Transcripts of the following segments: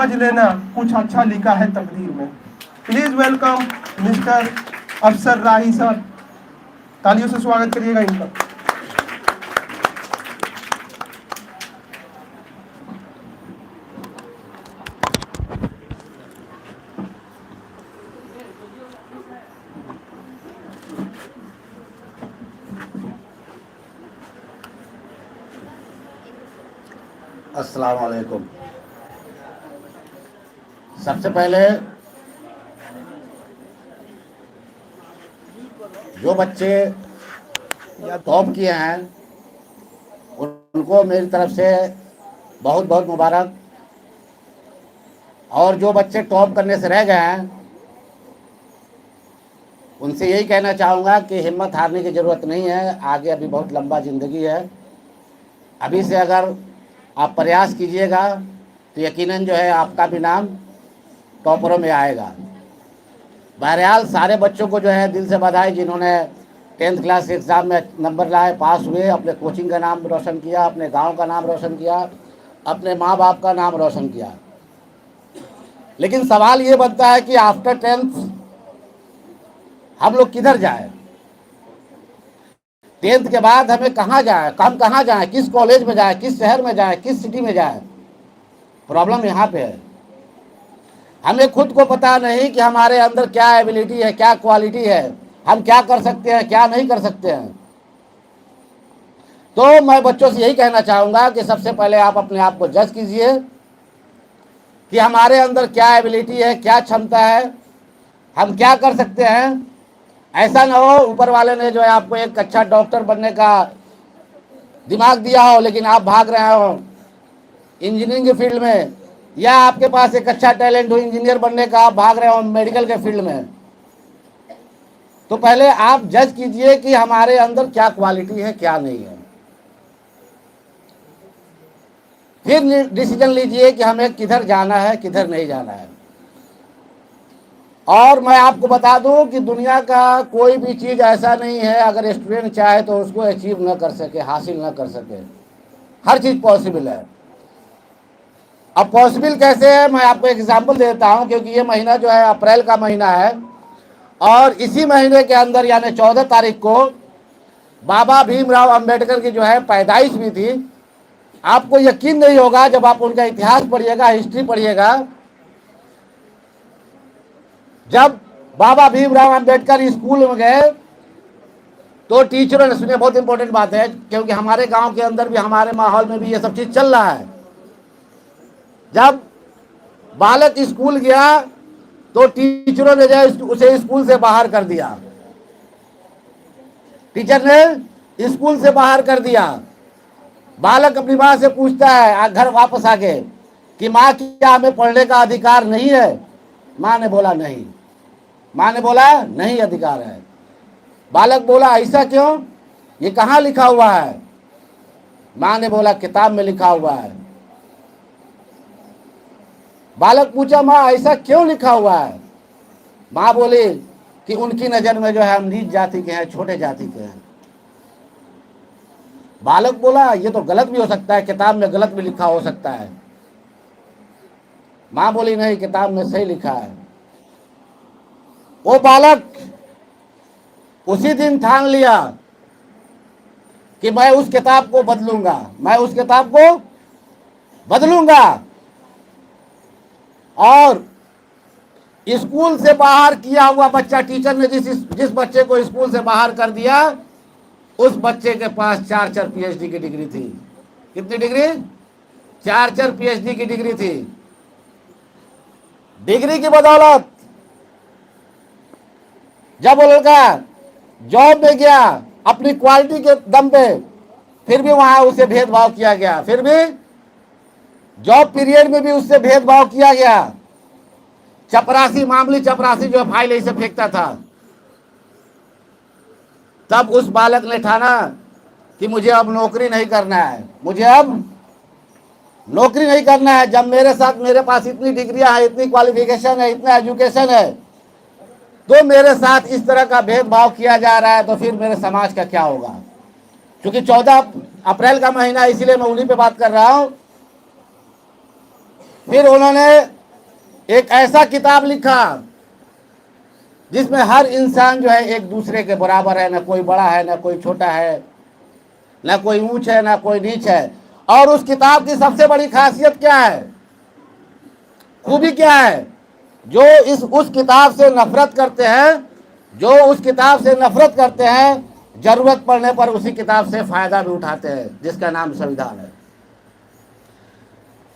समझ लेना कुछ अच्छा लिखा है तकदीर में। प्लीज वेलकम मिस्टर अफसर राही सर, तालियों से स्वागत करिएगा इनका। अस्सलाम वालेकुम। सबसे पहले जो बच्चे टॉप किए हैं उनको मेरी तरफ से बहुत बहुत मुबारक, और जो बच्चे टॉप करने से रह गए हैं उनसे यही कहना चाहूँगा कि हिम्मत हारने की ज़रूरत नहीं है। आगे अभी बहुत लंबा ज़िंदगी है। अभी से अगर आप प्रयास कीजिएगा तो यकीनन जो है आपका भी नाम टॉपरों में आएगा। बहरहाल सारे बच्चों को जो है दिल से बधाई जिन्होंने 10th क्लास के एग्ज़ाम में नंबर लाए, पास हुए, अपने कोचिंग का नाम रोशन किया, अपने गांव का नाम रोशन किया, अपने माँ बाप का नाम रोशन किया। लेकिन सवाल ये बनता है कि आफ्टर 10th हम लोग किधर जाए? 10th के बाद हमें कहाँ जाए, हम कहाँ जाए, किस कॉलेज में जाए, किस शहर में जाए, किस सिटी में जाए? प्रॉब्लम यहाँ पे है। हमें खुद को पता नहीं कि हमारे अंदर क्या एबिलिटी है, क्या क्वालिटी है, हम क्या कर सकते हैं, क्या नहीं कर सकते हैं। तो मैं बच्चों से यही कहना चाहूँगा कि सबसे पहले आप अपने आप को जज कीजिए कि हमारे अंदर क्या एबिलिटी है, क्या क्षमता है, हम क्या कर सकते हैं। ऐसा ना हो ऊपर वाले ने जो है आपको एक अच्छा डॉक्टर बनने का दिमाग दिया हो लेकिन आप भाग रहे हो इंजीनियरिंग के फील्ड में, या आपके पास एक अच्छा टैलेंट हो इंजीनियर बनने का, आप भाग रहे हो मेडिकल के फील्ड में। तो पहले आप जज कीजिए कि हमारे अंदर क्या क्वालिटी है, क्या नहीं है, फिर डिसीजन लीजिए कि हमें किधर जाना है, किधर नहीं जाना है। और मैं आपको बता दूं कि दुनिया का कोई भी चीज़ ऐसा नहीं है अगर स्टूडेंट चाहे तो उसको अचीव न कर सके, हासिल न कर सके। हर चीज़ पॉसिबल है। अब पॉसिबल कैसे है, मैं आपको एग्जांपल देता हूं, क्योंकि ये महीना जो है अप्रैल का महीना है और इसी महीने के अंदर यानी 14 तारीख को बाबा भीमराव अंबेडकर की जो है पैदाइश भी थी। आपको यकीन नहीं होगा जब आप उनका इतिहास पढ़िएगा, हिस्ट्री पढ़िएगा। जब बाबा भीमराव अंबेडकर स्कूल में गए तो टीचरों ने, सुनिए बहुत इंपॉर्टेंट बात है क्योंकि हमारे गांव के अंदर भी, हमारे माहौल में भी ये सब चीज चल रहा है। जब बालक स्कूल गया तो टीचरों ने जो उसे स्कूल से बाहर कर दिया, टीचर ने स्कूल से बाहर कर दिया। बालक अपनी माँ से पूछता है घर वापस आके कि माँ क्या हमें पढ़ने का अधिकार नहीं है? माँ ने बोला नहीं। माँ ने बोला नहीं अधिकार है। बालक बोला ऐसा क्यों, ये कहाँ लिखा हुआ है? माँ ने बोला किताब में लिखा हुआ है। बालक पूछा माँ ऐसा क्यों लिखा हुआ है? माँ बोली कि उनकी नजर में जो है हम नीच जाति के हैं, छोटे जाति के हैं। बालक बोला ये तो गलत भी हो सकता है, किताब में गलत भी लिखा हो सकता है। माँ बोली नहीं, किताब में सही लिखा है। वो बालक उसी दिन ठान लिया कि मैं उस किताब को बदलूंगा, मैं उस किताब को बदलूंगा। और स्कूल से बाहर किया हुआ बच्चा, टीचर ने जिस बच्चे को स्कूल से बाहर कर दिया, उस बच्चे के पास 4 पीएचडी की डिग्री थी। कितनी डिग्री? 4 पीएचडी की डिग्री थी। डिग्री की बदौलत जब वो लड़का जॉब में गया अपनी क्वालिटी के दम पे, फिर भी वहां उसे भेदभाव किया गया, फिर भी जॉब पीरियड में भी उससे भेदभाव किया गया। चपरासी, मामूली चपरासी जो फाइल ऐसे फेंकता था। तब उस बालक ने ठाना कि मुझे अब नौकरी नहीं करना है, मुझे अब नौकरी नहीं करना है। जब मेरे साथ, मेरे पास इतनी डिग्रियां हैं, इतनी क्वालिफिकेशन है, इतना एजुकेशन है, तो मेरे साथ इस तरह का भेदभाव किया जा रहा है, तो फिर मेरे समाज का क्या होगा? क्योंकि 14 अप्रैल का महीना, इसीलिए मैं उन्हीं पे बात कर रहा हूं। फिर उन्होंने एक ऐसा किताब लिखा जिसमें हर इंसान जो है एक दूसरे के बराबर है, ना कोई बड़ा है ना कोई छोटा है, ना कोई ऊंच है ना कोई नीच है। और उस किताब की सबसे बड़ी खासियत क्या है, खूबी क्या है? जो उस किताब से नफरत करते हैं, जो उस किताब से नफरत करते हैं, जरूरत पड़ने पर उसी किताब से फायदा भी उठाते हैं, जिसका नाम संविधान है।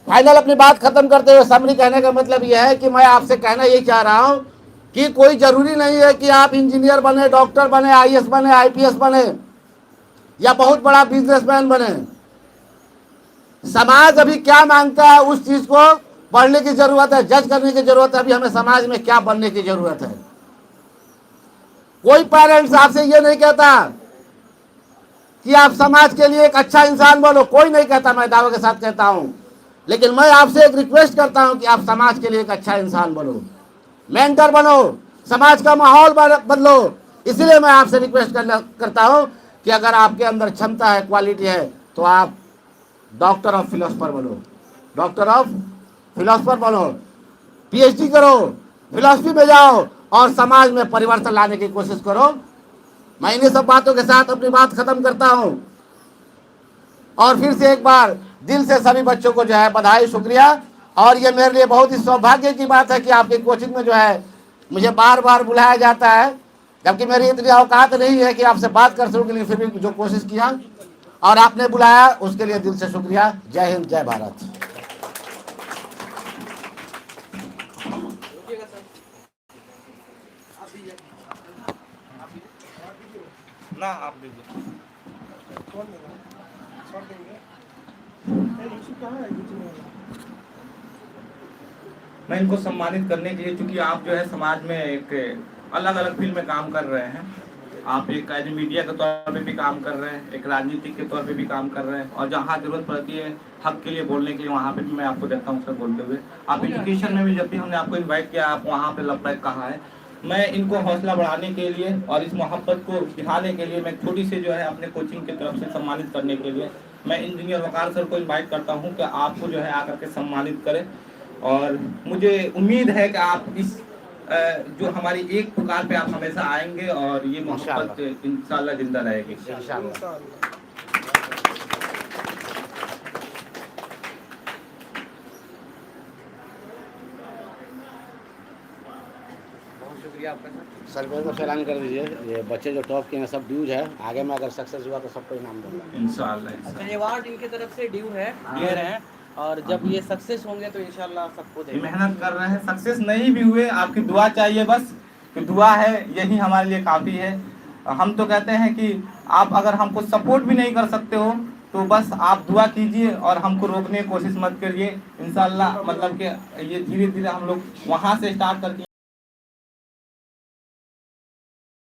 फाइनल अपनी बात खत्म करते हुए समरी कहने का मतलब यह है कि मैं आपसे कहना यही चाह रहा हूं कि कोई जरूरी नहीं है कि आप इंजीनियर बने, डॉक्टर बने, आईएएस बने, आईपीएस बने या बहुत बड़ा बिजनेसमैन बने। समाज अभी क्या मांगता है उस चीज को पढ़ने की जरूरत है, जज करने की जरूरत है। अभी हमें समाज में क्या बनने की जरूरत है। कोई पेरेंट्स आपसे ये नहीं कहता कि आप समाज के लिए एक अच्छा इंसान बनो, कोई नहीं कहता, मैं दावे के साथ कहता हूं। लेकिन मैं आपसे एक रिक्वेस्ट करता हूं कि आप समाज के लिए एक अच्छा इंसान बनो, मेंटर बनो, समाज का माहौल बदलो। इसलिए मैं आपसे रिक्वेस्ट करता हूं कि अगर आपके अंदर क्षमता है, क्वालिटी है, तो आप डॉक्टर ऑफ फिलोसफर बनो, डॉक्टर ऑफ फिलोसफर बनो, पीएचडी करो, फिलोसफी में जाओ और समाज में परिवर्तन लाने की कोशिश करो। मैं इन्हीं सब बातों के साथ अपनी बात खत्म करता हूं और फिर से एक बार दिल से सभी बच्चों को जो है बधाई, शुक्रिया। और ये मेरे लिए बहुत ही सौभाग्य की बात है कि आपकी कोचिंग में जो है मुझे बार बार बुलाया जाता है, जबकि मेरी इतनी औकात नहीं है कि आपसे बात कर सकूं, लेकिन फिर भी जो कोशिश किया और आपने बुलाया उसके लिए दिल से शुक्रिया। जय हिंद, जय भारत। ना आप दीजिए। मैं इनको सम्मानित करने के लिए, चूंकि आप जो है समाज में एक अलग अलग फील्ड में काम कर रहे हैं, आप एक एज मीडिया के तौर पे भी काम कर रहे हैं, एक राजनीतिक के तौर पे भी काम कर रहे हैं, और जहाँ जरूरत पड़ती है हक के लिए बोलने के लिए वहाँ पे भी मैं आपको देखता हूँ उससे बोलते हुए। आप एजुकेशन में भी जब भी हमने आपको इन्वाइट किया आप वहाँ पे लपड़ाई कहा है। मैं इनको हौसला बढ़ाने के लिए और इस मोहब्बत को दिखाने के लिए मैं छोटी सी जो है अपने कोचिंग की तरफ से सम्मानित करने के लिए मैं इंजीनियर वकार सर को इन्वाइट करता हूँ कि आपको जो है आकर के सम्मानित करें। और मुझे उम्मीद है कि आप इस जो हमारी एक पुकार पे आप हमेशा आएंगे और ये मोहब्बत इंशाल्लाह जिंदा रहेगी। इंशाल्लाह। सर को सलाम कर दीजिए। ये बच्चे जो टॉप के हैं सब ड्यूज है, आगे में अगर सक्सेस हुआ तो सबको इनाम दूंगा इंशाल्लाह। अच्छा, अवार्ड इनकी तरफ से ड्यू है, दे रहे हैं, और जब ये सक्सेस होंगे तो इंशाल्लाह सबको देंगे। मेहनत कर रहे हैं, सक्सेस नहीं भी हुए आपकी दुआ चाहिए बस, कि दुआ है यही हमारे लिए काफ़ी है। हम तो कहते हैं कि आप अगर हमको सपोर्ट भी नहीं कर सकते हो तो बस आप दुआ कीजिए और हमको रोकने की कोशिश मत करिए। इंशाल्लाह मतलब कि ये धीरे धीरे हम लोग वहाँ से स्टार्ट करके